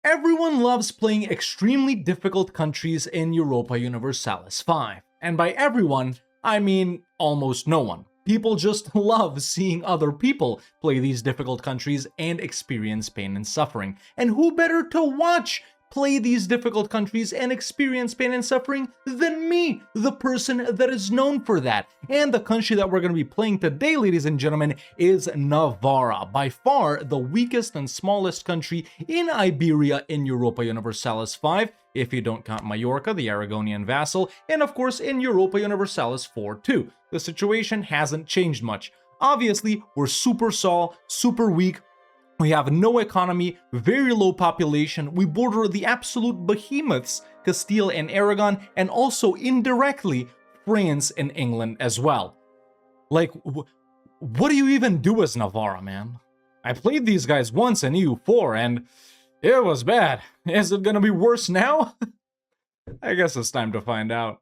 Everyone loves playing extremely difficult countries in Europa Universalis 5. And by everyone, I mean almost no one. People just love seeing other people play these difficult countries and experience pain and suffering. And who better to watch play these difficult countries and experience pain and suffering than me, the person that is known for that. And the country that we're going to be playing today, ladies and gentlemen, is Navarre, by far the weakest and smallest country in Iberia in Europa Universalis 5, if you don't count Majorca, the Aragonian vassal, and of course in Europa Universalis 4 too. The situation hasn't changed much. Obviously, we're super small, super weak. We have no economy, very low population, we border the absolute behemoths, Castile and Aragon, and also indirectly, France and England as well. Like, what do you even do as Navarre, man? I played these guys once in EU4 and it was bad. Is it gonna be worse now? I guess it's time to find out.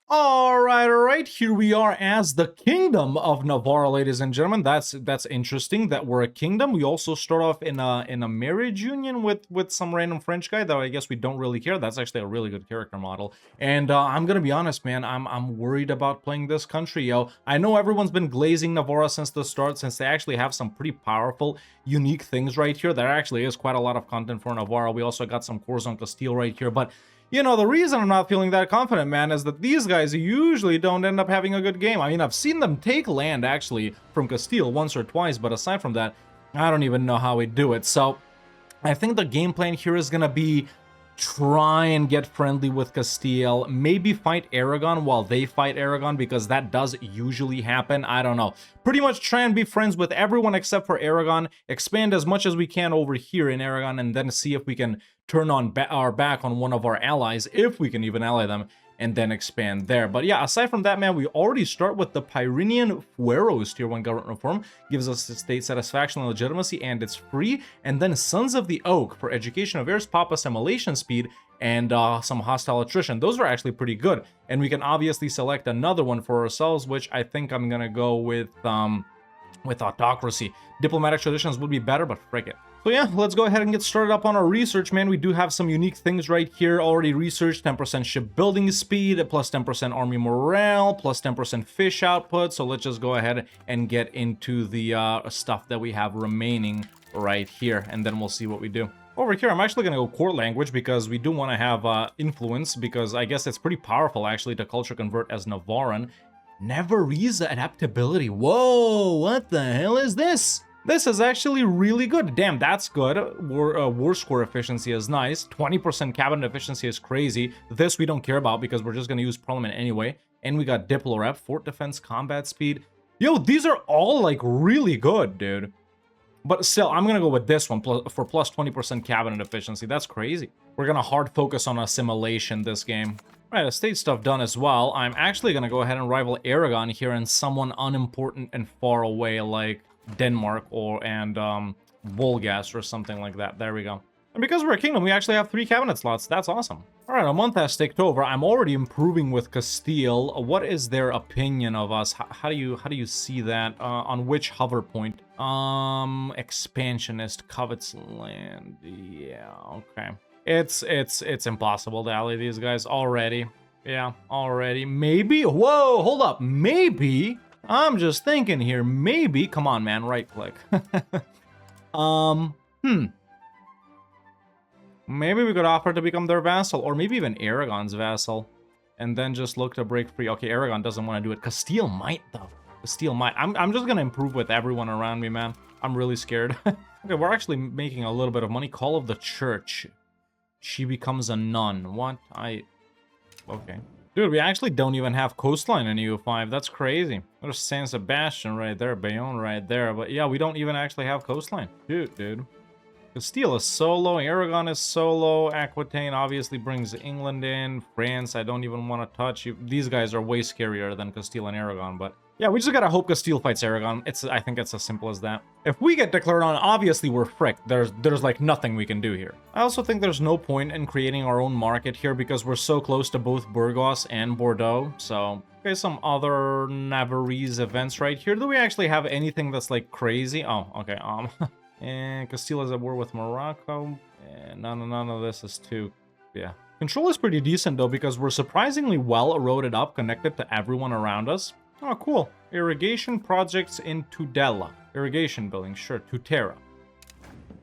Alright, here we are as the Kingdom of Navarre, ladies and gentlemen. That's interesting that we're a kingdom. We also start off in a marriage union with some random French guy, though I guess we don't really care. That's actually a really good character model. And I'm gonna be honest, man, I'm worried about playing this country, yo. I know everyone's been glazing Navarre since the start, since they actually have some pretty powerful, unique things right here. There actually is quite a lot of content for Navarre. We also got some cores on Castile right here, but you know, the reason I'm not feeling that confident, man, is that these guys usually don't end up having a good game. I mean, I've seen them take land, actually, from Castile once or twice, but aside from that, I don't even know how we do it. So, I think the game plan here is gonna be try and get friendly with Castile, maybe fight Aragon while they fight Aragon, because that does usually happen. I don't know. Pretty much try and be friends with everyone except for Aragon, expand as much as we can over here in Aragon, and then see if we can turn on our back on one of our allies, if we can even ally them, and then expand there. But yeah, aside from that, man, we already start with the Pyrenean Fueros tier 1 government reform, gives us state satisfaction and legitimacy, and it's free. And then Sons of the Oak for education of heirs, pop assimilation speed, and some hostile attrition. Those are actually pretty good. And we can obviously select another one for ourselves, which I think I'm gonna go with autocracy. Diplomatic traditions would be better, but frick it. So yeah, let's go ahead and get started up on our research, man. We do have some unique things right here already researched. 10% shipbuilding speed, plus 10% army morale, plus 10% fish output. So let's just go ahead and get into the stuff that we have remaining right here, and then we'll see what we do. Over here, I'm actually going to go court language because we do want to have influence, because I guess it's pretty powerful actually to culture convert as Navarran. Navarrese adaptability. Whoa, what the hell is this? This is actually really good. Damn, that's good. War score efficiency is nice. 20% cabinet efficiency is crazy. This we don't care about because we're just going to use parliament anyway. And we got Diplo rep, fort defense, combat speed. Yo, these are all like really good, dude. But still, I'm going to go with this one for plus 20% cabinet efficiency. That's crazy. We're going to hard focus on assimilation this game. Right, estate stuff done as well. I'm actually going to go ahead and rival Aragon here in someone unimportant and far away like Denmark and Volgas or something like that. There we go. And because we're a kingdom, we actually have 3 cabinet slots. That's awesome. All right, a month has ticked over. I'm already improving with Castile. What is their opinion of us? How do you see that? On which hover point? Expansionist covets land. Yeah, okay. It's impossible to ally these guys already. Yeah, already. Maybe. Whoa, hold up. Maybe. I'm just thinking here, maybe, come on, man, right click. Maybe we could offer to become their vassal, or maybe even Aragon's vassal, and then just look to break free. Okay, Aragon doesn't want to do it. Castile might, though. Castile might. I'm just gonna improve with everyone around me, man. I'm really scared. Okay, we're actually making a little bit of money. Call of the Church. She becomes a nun. What? Okay. Dude, we actually don't even have coastline in EU5. That's crazy. There's San Sebastian right there, Bayonne right there. But yeah, we don't even actually have coastline. Dude. Castile is solo, Aragon is solo, Aquitaine obviously brings England in, France I don't even want to touch. These guys are way scarier than Castile and Aragon, but yeah, we just gotta hope Castile fights Aragon. I think it's as simple as that. If we get declared on, obviously we're fricked. There's like nothing we can do here. I also think there's no point in creating our own market here because we're so close to both Burgos and Bordeaux, so... Okay, some other Navarrese events right here. Do we actually have anything that's like crazy? Oh, okay, and Castile is at war with Morocco. And none of this is too... Yeah. Control is pretty decent, though, because we're surprisingly well eroded up, connected to everyone around us. Oh, cool. Irrigation projects in Tudela. Irrigation building, sure. Tutera.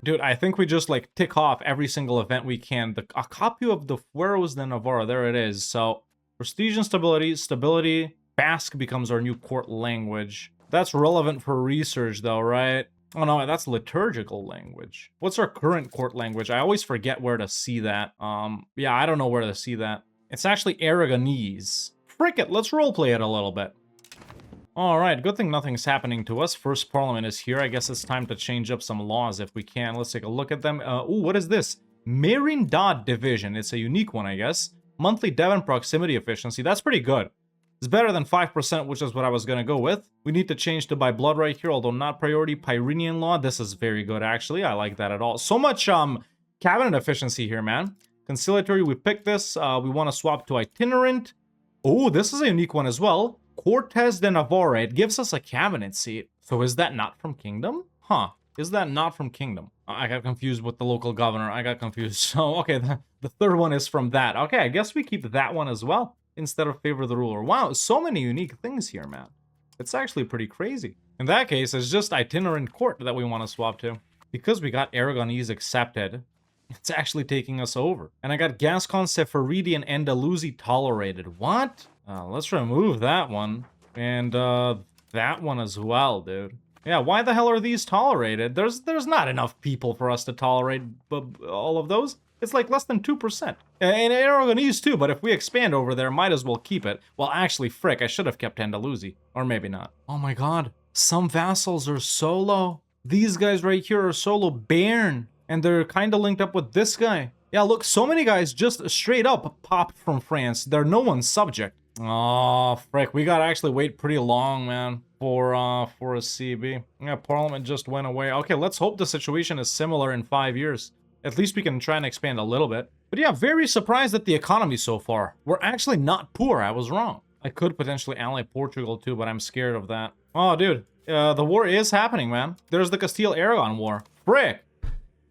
Dude, I think we just, like, tick off every single event we can. A copy of the Fueros de Navarre, there it is. So, prestige and stability. Basque becomes our new court language. That's relevant for research, though, right? Oh, no, that's liturgical language. What's our current court language? I always forget where to see that. Yeah, I don't know where to see that. It's actually Aragonese. Frick it, let's roleplay it a little bit. Alright, good thing nothing's happening to us. First Parliament is here. I guess it's time to change up some laws if we can. Let's take a look at them. Ooh, what is this? Merindad Division. It's a unique one, I guess. Monthly Devon proximity efficiency. That's pretty good. It's better than 5%, which is what I was going to go with. We need to change to by blood right here, although not priority. Pyrenean law. This is very good, actually. I like that at all. So much cabinet efficiency here, man. Conciliatory, we picked this. We want to swap to itinerant. Oh, this is a unique one as well. Cortes de Navarre. It gives us a cabinet seat. So is that not from Kingdom? Huh. Is that not from Kingdom? I got confused with the local governor. I got confused. So, okay, the third one is from that. Okay, I guess we keep that one as well instead of favor the ruler. Wow, so many unique things here, man. It's actually pretty crazy. In that case, it's just itinerant court that we want to swap to. Because we got Aragonese accepted, it's actually taking us over. And I got Gascon, Sephardi, and Andalusi tolerated. What? Let's remove that one. And that one as well, dude. Yeah, why the hell are these tolerated? There's not enough people for us to tolerate all of those. It's like less than 2%. And Aragonese too, but if we expand over there, might as well keep it. Well, actually, frick, I should have kept Andalusi. Or maybe not. Oh my god. Some vassals are solo. These guys right here are solo Bairn. And they're kind of linked up with this guy. Yeah, look, so many guys just straight up popped from France. They're no one's subject. Oh, frick. We gotta actually wait pretty long, man, for a CB. Yeah, Parliament just went away. Okay, let's hope the situation is similar in 5 years. At least we can try and expand a little bit. But yeah, very surprised at the economy so far. We're actually not poor. I was wrong. I could potentially ally Portugal too, but I'm scared of that. Oh, dude. The war is happening, man. There's the Castile-Aragon war. Frick.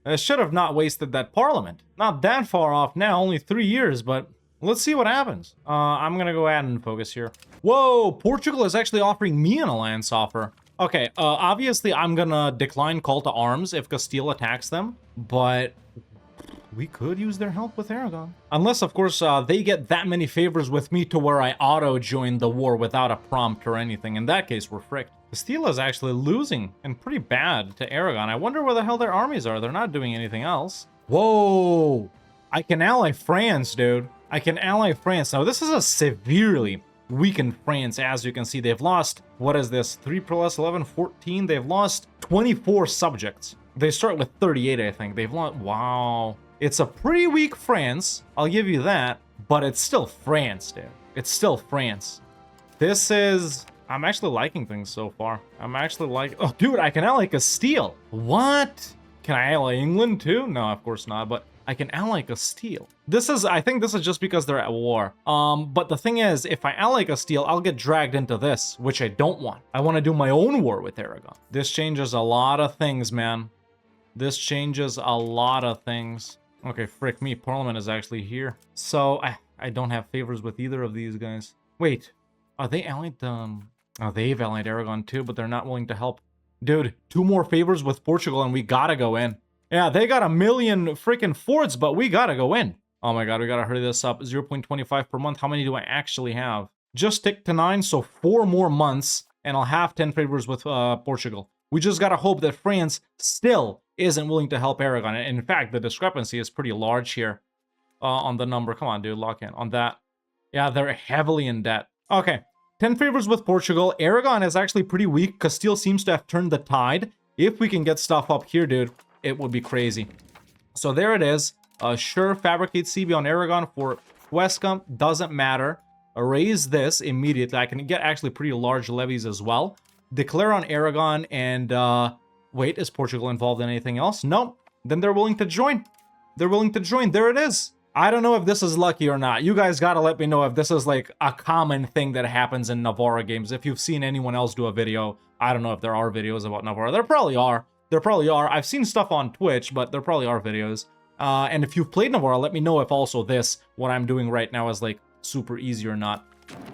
I should have not wasted that parliament. Not that far off now, only 3 years, but let's see what happens. I'm gonna go ahead and focus here. Whoa, Portugal is actually offering me an alliance offer. Okay, obviously I'm gonna decline call to arms if Castile attacks them, but we could use their help with Aragon. Unless, of course, they get that many favors with me to where I auto-join the war without a prompt or anything. In that case, we're fricked. Castile is actually losing, and pretty bad, to Aragon. I wonder where the hell their armies are. They're not doing anything else. Whoa! I can ally France, dude. I can ally France. Now, this is a severely weakened France, as you can see. They've lost, what is this, 3 plus 11, 14? They've lost 24 subjects. They start with 38, I think. They've lost, wow. It's a pretty weak France, I'll give you that, but it's still France, dude. It's still France. This is... I'm actually liking things so far. I'm actually like... Oh, dude, I can ally Castile. What? Can I ally England too? No, of course not, but I can ally Castile. This is... I think this is just because they're at war. But the thing is, if I ally Castile, I'll get dragged into this, which I don't want. I want to do my own war with Aragon. This changes a lot of things, man. This changes a lot of things. Okay, frick me. Parliament is actually here. So, I don't have favors with either of these guys. Wait, are they allied, Oh, they've allied Aragon too, but they're not willing to help. Dude, 2 more favors with Portugal and we gotta go in. Yeah, they got 1 million freaking forts, but we gotta go in. Oh my god, we gotta hurry this up. 0.25 per month. How many do I actually have? Just stick to 9, so 4 more months, and I'll have 10 favors with Portugal. We just gotta hope that France still isn't willing to help Aragon. In fact, the discrepancy is pretty large here on the number. Come on, dude, lock in on that. Yeah, they're heavily in debt. Okay, 10 favors with Portugal. Aragon is actually pretty weak. Castile seems to have turned the tide. If we can get stuff up here, dude, it would be crazy. So there it is. Sure, fabricate CB on Aragon for Huesca. Doesn't matter. Erase this immediately. I can get actually pretty large levies as well. Declare on Aragon and... Wait, is Portugal involved in anything else? No. Then they're willing to join. They're willing to join. There it is. I don't know if this is lucky or not. You guys gotta let me know if this is like a common thing that happens in Navarre games. If you've seen anyone else do a video, I don't know if there are videos about Navarre. There probably are. There probably are. I've seen stuff on Twitch, but there probably are videos. And if you've played Navarre, let me know if also this, what I'm doing right now, is like super easy or not.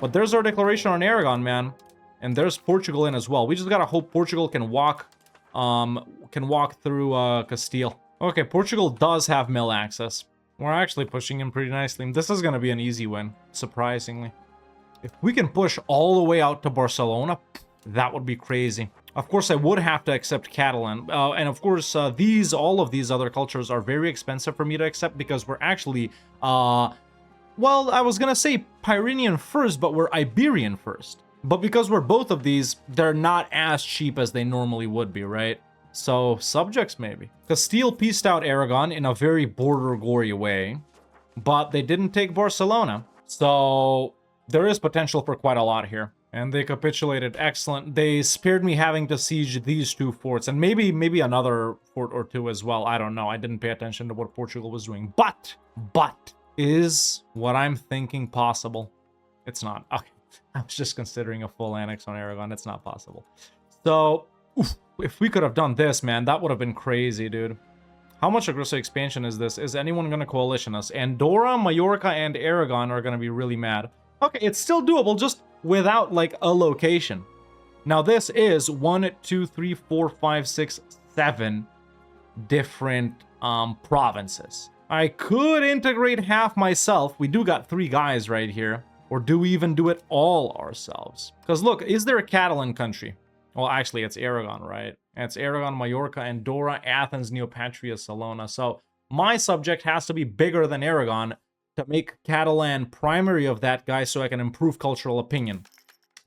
But there's our declaration on Aragon, man. And there's Portugal in as well. We just gotta hope Portugal can walk through Castile. Okay, Portugal does have mill access. We're actually pushing him pretty nicely. This is gonna be an easy win, surprisingly. If we can push all the way out to Barcelona, that would be crazy. Of course, I would have to accept Catalan. And of course, all of these other cultures are very expensive for me to accept because we're actually, well, I was gonna say Pyrenean first, but we're Iberian first. But because we're both of these, they're not as cheap as they normally would be, right? So, subjects maybe. Castile pieced out Aragon in a very border-gory way, but they didn't take Barcelona. So, there is potential for quite a lot here. And they capitulated. Excellent. They spared me having to siege these two forts, and maybe another fort or two as well. I don't know. I didn't pay attention to what Portugal was doing. But, is what I'm thinking possible? It's not. Okay. I was just considering a full annex on Aragon. It's not possible. So, if we could have done this, man, that would have been crazy, dude. How much aggressive expansion is this? Is anyone going to coalition us? Andorra, Mallorca, and Aragon are going to be really mad. Okay, it's still doable, just without, like, a location. Now, this is 1, 2, 3, 4, 5, 6, 7 different provinces. I could integrate half myself. We do got 3 guys right here. Or do we even do it all ourselves? Because look, is there a Catalan country? Well, actually, it's Aragon, right? It's Aragon, Mallorca, Andorra, Athens, Neopatria, Salona. So my subject has to be bigger than Aragon to make Catalan primary of that guy so I can improve cultural opinion.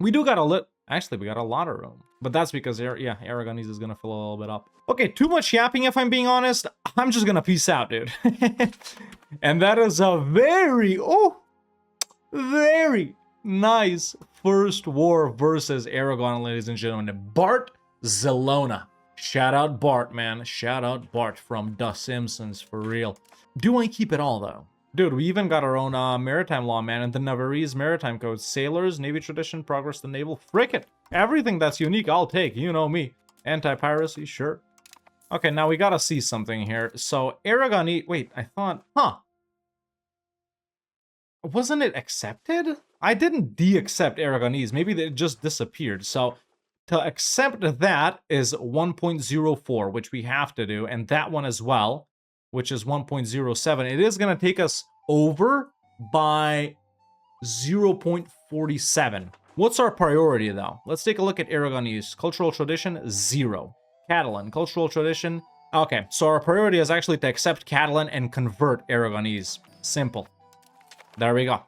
We do got actually, we got a lot of room. But that's because, Aragonese is going to fill a little bit up. Okay, too much yapping if I'm being honest. I'm just going to peace out, dude. And that is a very nice first war versus Aragon, ladies and gentlemen. Bart Zelona. Shout out Bart, man. Shout out Bart from The Simpsons, for real. Do I keep it all, though? Dude, we even got our own maritime law, man, and the Navarrese maritime code. Sailors, navy tradition, progress the naval. Frick it. Everything that's unique, I'll take. You know me. Anti-piracy, sure. Okay, now we gotta see something here. So, Aragon... Wait, I thought... Wasn't it accepted? I didn't de-accept Aragonese. Maybe it just disappeared. So to accept that is 1.04, which we have to do. And that one as well, which is 1.07. It is going to take us over by 0.47. What's our priority, though? Let's take a look at Aragonese. Cultural tradition, 0. Catalan, cultural tradition. Okay, so our priority is actually to accept Catalan and convert Aragonese. Simple. There we go.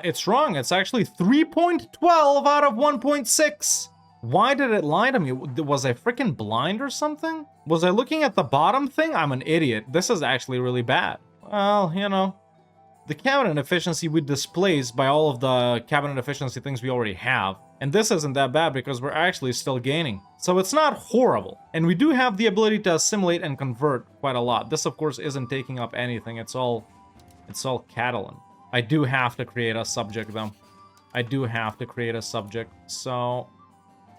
It's wrong. It's actually 3.12 out of 1.6. Why did it lie to me? Was I freaking blind or something? Was I looking at the bottom thing? I'm an idiot. This is actually really bad. Well, you know, the cabinet efficiency we displace by all of the cabinet efficiency things we already have. And this isn't that bad because we're actually still gaining. So it's not horrible. And we do have the ability to assimilate and convert quite a lot. This, of course, isn't taking up anything. It's all Catalan. I do have to create a subject, though. I do have to create a subject. So,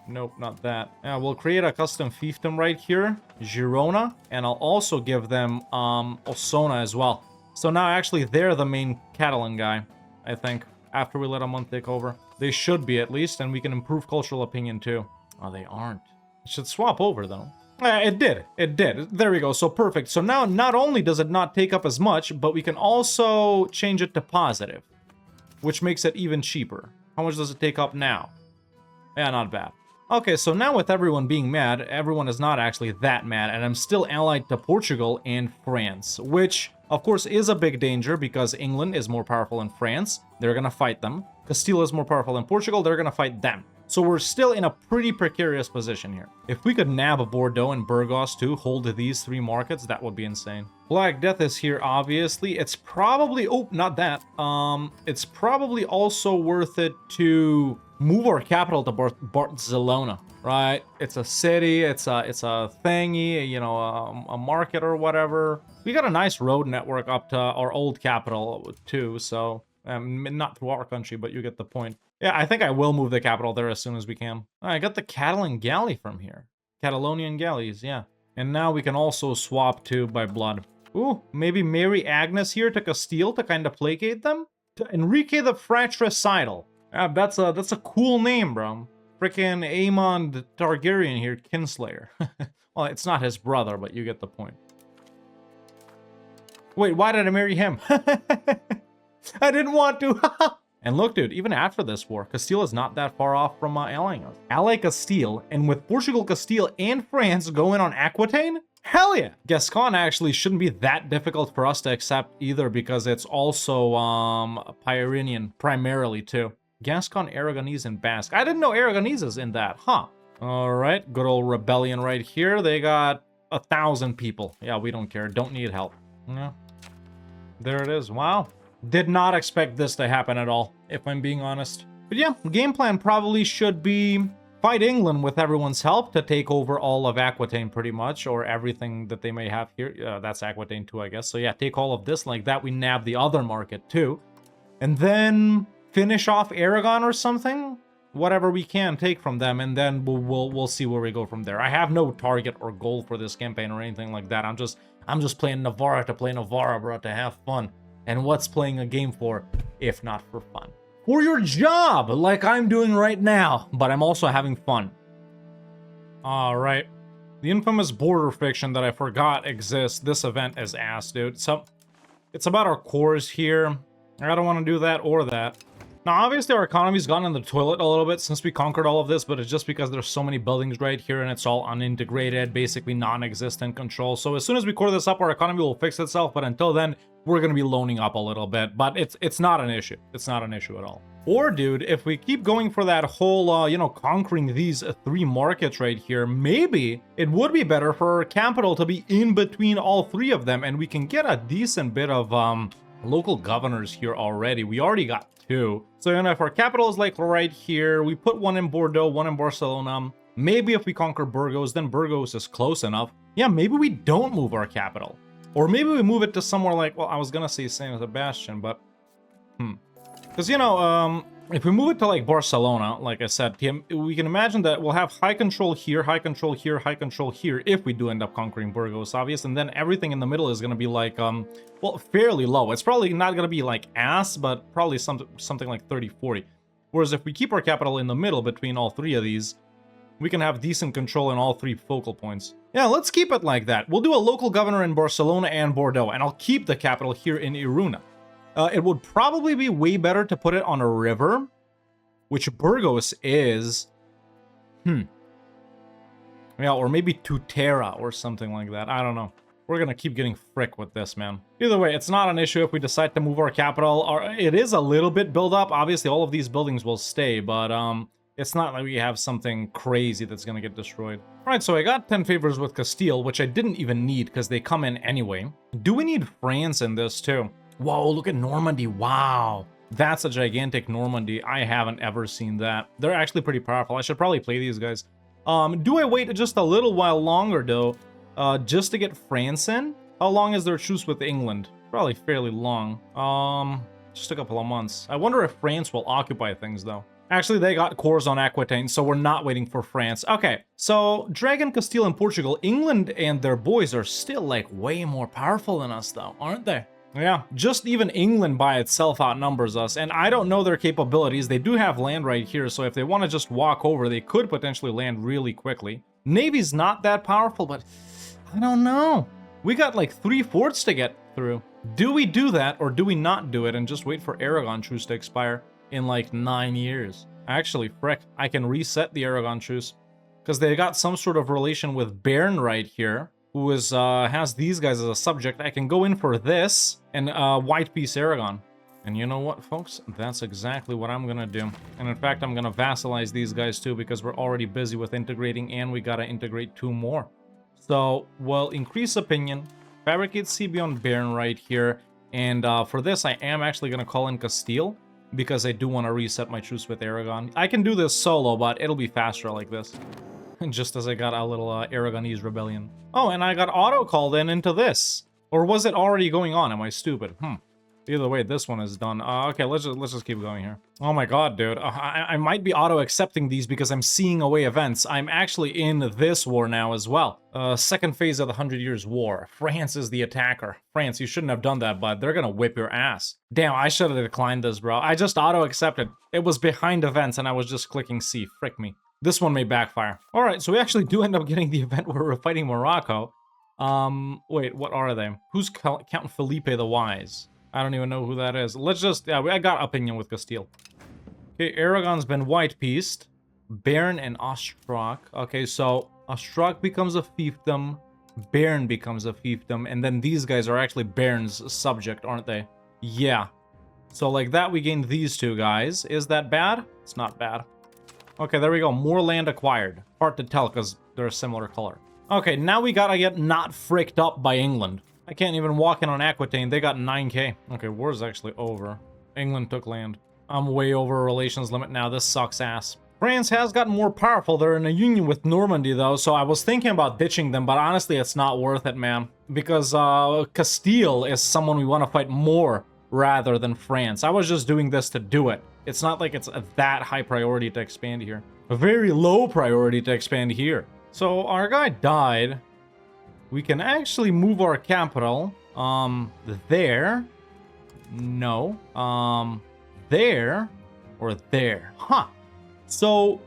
nope, not that. Yeah, we'll create a custom fiefdom right here, Girona, and I'll also give them Osona as well. So now, actually, they're the main Catalan guy, I think, after we let a month take over. They should be, at least, and we can improve cultural opinion, too. Oh, they aren't. It should swap over, though. It did. It did. There we go. So perfect. So now not only does it not take up as much, but we can also change it to positive, which makes it even cheaper. How much does it take up now? Yeah, not bad. Okay, so now with everyone being mad, everyone is not actually that mad, and I'm still allied to Portugal and France, which, of course, is a big danger because England is more powerful than France. They're gonna fight them. Castile is more powerful than Portugal. They're gonna fight them. So we're still in a pretty precarious position here. If we could nab Bordeaux and Burgos too, hold these 3 markets, that would be insane. Black Death is here, obviously. It's probably... Oh, not that. It's probably also worth it to move our capital to Barcelona, right? It's a city, it's a thingy, you know, a market or whatever. We got a nice road network up to our old capital too, so... not through our country, but you get the point. Yeah, I think I will move the capital there as soon as we can. I got the Catalan galley from here. Catalonian galleys, yeah. And now we can also swap too by blood. Ooh, maybe marry Agnes here to Castile to kind of placate them? To Enrique the Fratricidal. That's a cool name, bro. Frickin' Aemon the Targaryen here, Kinslayer. Well, it's not his brother, but you get the point. Wait, why did I marry him? I didn't want to. And look, dude, even after this war, Castile is not that far off from allying us. Ally Castile, and with Portugal, Castile, and France going on Aquitaine? Hell yeah! Gascon actually shouldn't be that difficult for us to accept either, because it's also Pyrenean primarily too. Gascon, Aragonese, and Basque. I didn't know Aragonese is in that, huh? Alright, good old rebellion right here. They got 1,000 people. Yeah, we don't care. Don't need help. Yeah. There it is. Wow. Did not expect this to happen at all, if I'm being honest. But yeah, game plan probably should be fight England with everyone's help to take over all of Aquitaine pretty much, or everything that they may have here. That's Aquitaine too, I guess. So yeah, take all of this like that. We nab the other market too. And then finish off Aragon or something. Whatever we can take from them, and then we'll see where we go from there. I have no target or goal for this campaign or anything like that. I'm just playing Navarre to play Navarre, bro, to have fun. And what's playing a game for, if not for fun? For your job, like I'm doing right now. But I'm also having fun. Alright. The infamous border fiction that I forgot exists. This event is ass, dude. So, it's about our cores here. I don't want to do that or that. Now, obviously, our economy's gone in the toilet a little bit since we conquered all of this, but it's just because there's so many buildings right here, and it's all unintegrated, basically non-existent control. So as soon as we core this up, our economy will fix itself, but until then, we're going to be loaning up a little bit. But it's not an issue. It's not an issue at all. Or, dude, if we keep going for that whole, you know, conquering these 3 markets right here, maybe it would be better for our capital to be in between all 3 of them, and we can get a decent bit of local governors here already. We already got 2. So, you know, if our capital is like right here, we put 1 in Bordeaux, 1 in Barcelona. Maybe if we conquer Burgos, then Burgos is close enough. Yeah, maybe we don't move our capital. Or maybe we move it to somewhere like, well, I was gonna say Saint Sebastian, but because, you know, if we move it to like Barcelona, like I said, we can imagine that we'll have high control here, high control here, high control here, if we do end up conquering Burgos, obvious. And then everything in the middle is going to be like, well, fairly low. It's probably not going to be like ass, but probably something like 30, 40. Whereas if we keep our capital in the middle between all 3 of these, we can have decent control in all 3 focal points. Yeah, let's keep it like that. We'll do a local governor in Barcelona and Bordeaux, and I'll keep the capital here in Iruna. It would probably be way better to put it on a river, which Burgos is. Yeah, or maybe Tutera or something like that. I don't know. We're gonna keep getting frick with this, man. Either way, it's not an issue if we decide to move our capital. Or it is a little bit built up. Obviously, all of these buildings will stay, but it's not like we have something crazy that's gonna get destroyed. Alright, so I got 10 favors with Castile, which I didn't even need because they come in anyway. Do we need France in this too? Whoa, look at Normandy. Wow. That's a gigantic Normandy. I haven't ever seen that. They're actually pretty powerful. I should probably play these guys. Do I wait just a little while longer, though, just to get France in? How long is their truce with England? Probably fairly long. Just a couple of months. I wonder if France will occupy things, though. Actually, they got cores on Aquitaine, so we're not waiting for France. Okay, so Dragon, Castile, and Portugal, England and their boys are still, like, way more powerful than us, though, aren't they? Yeah, just even England by itself outnumbers us, and I don't know their capabilities. They do have land right here, so if they want to just walk over, they could potentially land really quickly. Navy's not that powerful, but I don't know. We got like 3 forts to get through. Do we do that, or do we not do it and just wait for Aragon truce to expire in like 9 years? Actually, frick, I can reset the Aragon truce, because they got some sort of relation with Bern right here, who is has these guys as a subject. I can go in for this and White Peace Aragon. And you know what, folks? That's exactly what I'm gonna do. And in fact, I'm gonna vassalize these guys too, because we're already busy with integrating, and we gotta integrate 2 more. So, we'll increase opinion, fabricate CB on Bern right here, and for this, I am actually gonna call in Castile, because I do want to reset my truce with Aragon. I can do this solo, but it'll be faster like this. Just as I got a little Aragonese rebellion. Oh, and I got auto-called into this. Or was it already going on? Am I stupid? Either way, this one is done. Okay, let's just keep going here. Oh my god, dude. I might be auto-accepting these because I'm seeing away events. I'm actually in this war now as well. Second phase of the 100 Years' War. France is the attacker. France, you shouldn't have done that, bud. They're gonna whip your ass. Damn, I should have declined this, bro. I just auto-accepted. It was behind events and I was just clicking C. Frick me. This one may backfire. Alright, so we actually do end up getting the event where we're fighting Morocco. Wait, what are they? Who's Count Felipe the Wise? I don't even know who that is. Let's just... Yeah, I got opinion with Castile. Okay, Aragon's been white-pieced. Béarn and Ostrach. Okay, so Ostrach becomes a fiefdom. Béarn becomes a fiefdom. And then these guys are actually Béarn's subject, aren't they? Yeah. So like that, we gained these two guys. Is that bad? It's not bad. Okay, there we go. More land acquired. Hard to tell because they're a similar color. Okay, now we gotta get not fricked up by England. I can't even walk in on Aquitaine. They got 9k. Okay, war's actually over. England took land. I'm way over relations limit now. This sucks ass. France has gotten more powerful. They're in a union with Normandy, though, so I was thinking about ditching them, but honestly, it's not worth it, man. Because Castile is someone we want to fight more rather than France. I was just doing this to do it. It's not like it's that high priority to expand here. A very low priority to expand here. So our guy died. We can actually move our capital, there, no, there, or there, huh. So,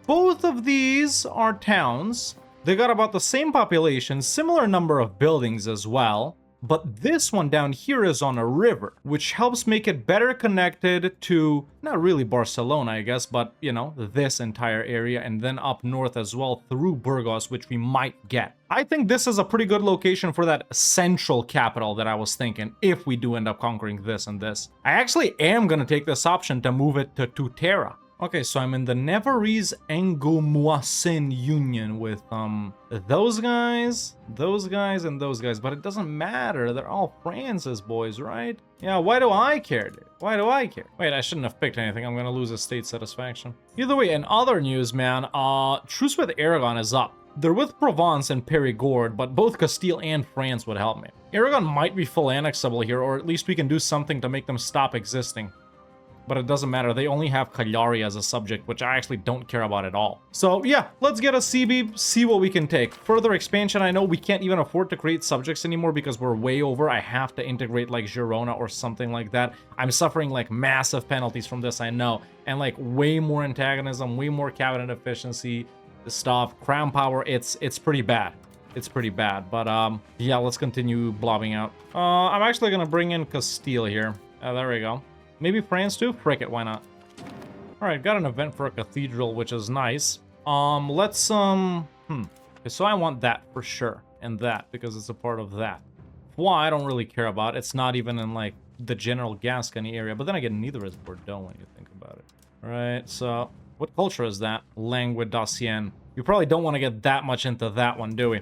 both of these are towns. They got about the same population, similar number of buildings as well, but this one down here is on a river, which helps make it better connected to, not really Barcelona, I guess, but, you know, this entire area, and then up north as well through Burgos, which we might get. I think this is a pretty good location for that central capital that I was thinking, if we do end up conquering this and this. I actually am going to take this option to move it to Tutera. Okay, so I'm in the Navarrese Angoumoisin union with, those guys, and those guys, but it doesn't matter. They're all France's boys, right? Yeah, why do I care, dude? Why do I care? Wait, I shouldn't have picked anything. I'm gonna lose a state satisfaction. Either way, in other news, man, truce with Aragon is up. They're with Provence and Périgord, but both Castile and France would help me. Aragon might be full annexable here, or at least we can do something to make them stop existing. But it doesn't matter, they only have Cagliari as a subject, which I actually don't care about at all. So yeah, let's get a CB, see what we can take. Further expansion, I know we can't even afford to create subjects anymore because we're way over. I have to integrate like Girona or something like that. I'm suffering like massive penalties from this, I know. And like way more antagonism, way more cabinet efficiency stuff. Crown power, it's pretty bad. It's pretty bad, but yeah, let's continue blobbing out. I'm actually gonna bring in Castile here. There we go. Maybe France too? Frick it, why not? Alright, got an event for a cathedral, which is nice. Let's, okay, so I want that for sure. And that, because it's a part of that. Well, I don't really care about. It's not even in, like, the general Gascony area. But then again, neither is Bordeaux when you think about it. Alright, so, what culture is that? Languedocian. You probably don't want to get that much into that one, do we?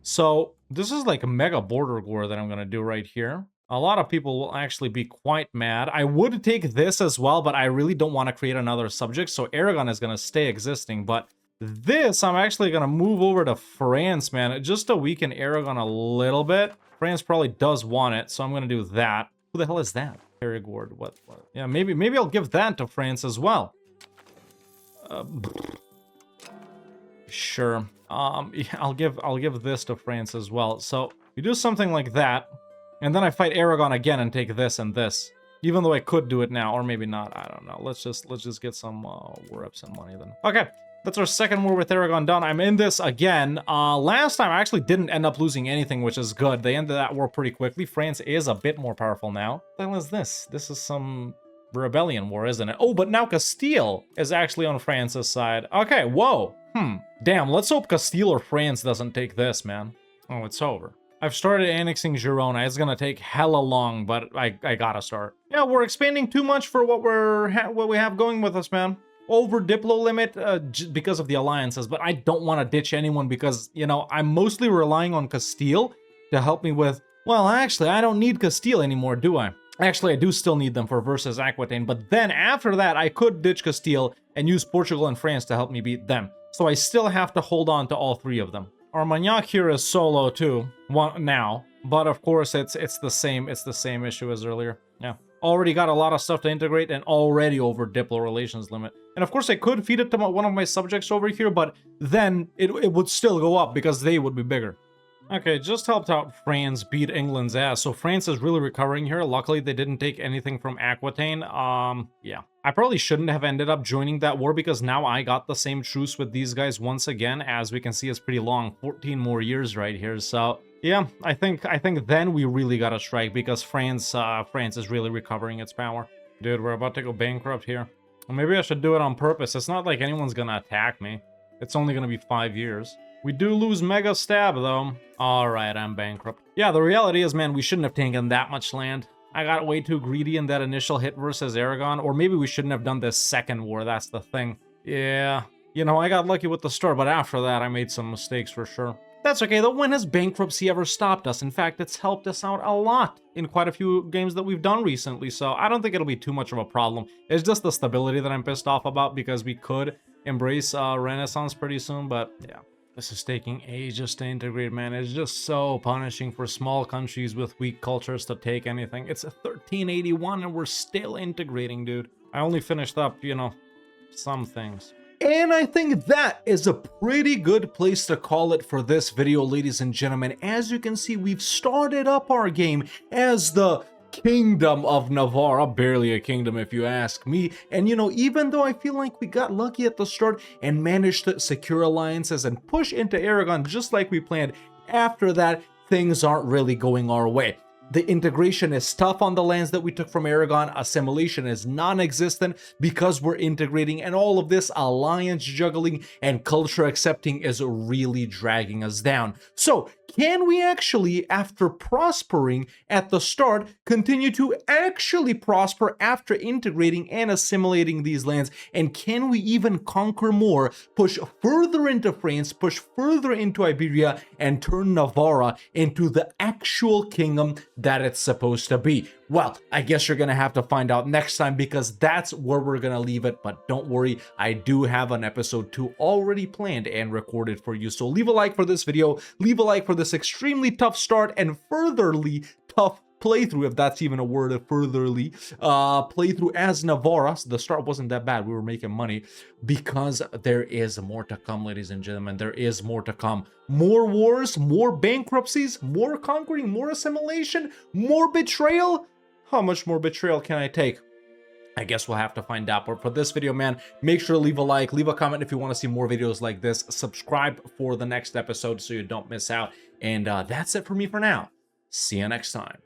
So, this is like a mega border war that I'm going to do right here. A lot of people will actually be quite mad. I would take this as well, but I really don't want to create another subject, so Aragon is going to stay existing. But this, I'm actually going to move over to France, man, just to weaken Aragon a little bit. France probably does want it, so I'm going to do that. Who the hell is that? Périgord, what? Yeah, maybe I'll give that to France as well. Sure. Yeah, I'll give this to France as well. So, you do something like that. And then I fight Aragon again and take this and this. Even though I could do it now, or maybe not, I don't know. Let's just get some war reps and money then. Okay, that's our second war with Aragon done. I'm in this again. Last time I actually didn't end up losing anything, which is good. They ended that war pretty quickly. France is a bit more powerful now. What the hell is this? This is some rebellion war, isn't it? Oh, but now Castile is actually on France's side. Okay, whoa. Damn, let's hope Castile or France doesn't take this, man. Oh, it's over. I've started annexing Girona. It's gonna take hella long, but I gotta start. Yeah, we're expanding too much for what we have going with us, man. Over Diplo limit because of the alliances, but I don't want to ditch anyone because, you know, I'm mostly relying on Castile to help me with... Well, actually, I don't need Castile anymore, do I? Actually, I do still need them for versus Aquitaine, but then after that, I could ditch Castile and use Portugal and France to help me beat them. So I still have to hold on to all three of them. Armagnac here is solo too, now. But of course, it's the same issue as earlier. Yeah, already got a lot of stuff to integrate and already over diplo relations limit. And of course, I could feed it to one of my subjects over here, but then it would still go up because they would be bigger. Okay, just helped out France beat England's ass, so France is really recovering here. Luckily, they didn't take anything from Aquitaine. Yeah. I probably shouldn't have ended up joining that war because now I got the same truce with these guys once again. As we can see, it's pretty long, 14 more years right here. So yeah, I think then we really gotta strike because France is really recovering its power. Dude, we're about to go bankrupt here. Well, maybe I should do it on purpose. It's not like anyone's gonna attack me. It's only gonna be 5 years. We do lose Mega Stab, though. Alright, I'm bankrupt. Yeah, the reality is, man, we shouldn't have taken that much land. I got way too greedy in that initial hit versus Aragon, or maybe we shouldn't have done this second war, that's the thing. Yeah, you know, I got lucky with the start, but after that, I made some mistakes for sure. That's okay, though. When has bankruptcy ever stopped us? In fact, it's helped us out a lot in quite a few games that we've done recently, so I don't think it'll be too much of a problem. It's just the stability that I'm pissed off about because we could embrace Renaissance pretty soon, but yeah. This is taking ages to integrate, man. It's just so punishing for small countries with weak cultures to take anything. It's a 1381 and we're still integrating, dude. I only finished up, you know, some things. And I think that is a pretty good place to call it for this video, ladies and gentlemen. As you can see, we've started up our game as the Kingdom of Navarre, barely a kingdom if you ask me. And you know, even though I feel like we got lucky at the start and managed to secure alliances and push into Aragon just like we planned, after that, things aren't really going our way. The integration is tough on the lands that we took from Aragon. Assimilation is non-existent because we're integrating, and all of this alliance juggling and culture accepting is really dragging us down. So, can we actually, after prospering at the start, continue to actually prosper after integrating and assimilating these lands? And can we even conquer more, push further into France, push further into Iberia, and turn Navarre into the actual kingdom that it's supposed to be? Well, I guess you're gonna have to find out next time because that's where we're gonna leave it. But don't worry, I do have an episode 2 already planned and recorded for you. So leave a like for this video, leave a like for this extremely tough start and furtherly tough playthrough, if that's even a word, furtherly playthrough as Navarre. So the start wasn't that bad, we were making money, because there is more to come, ladies and gentlemen. There is more to come. More wars, more bankruptcies, more conquering, more assimilation, more betrayal. How much more betrayal can I take? I guess we'll have to find out. But for this video, man, make sure to leave a like, leave a comment if you want to see more videos like this, subscribe for the next episode so you don't miss out. And that's it for me for now. See you next time.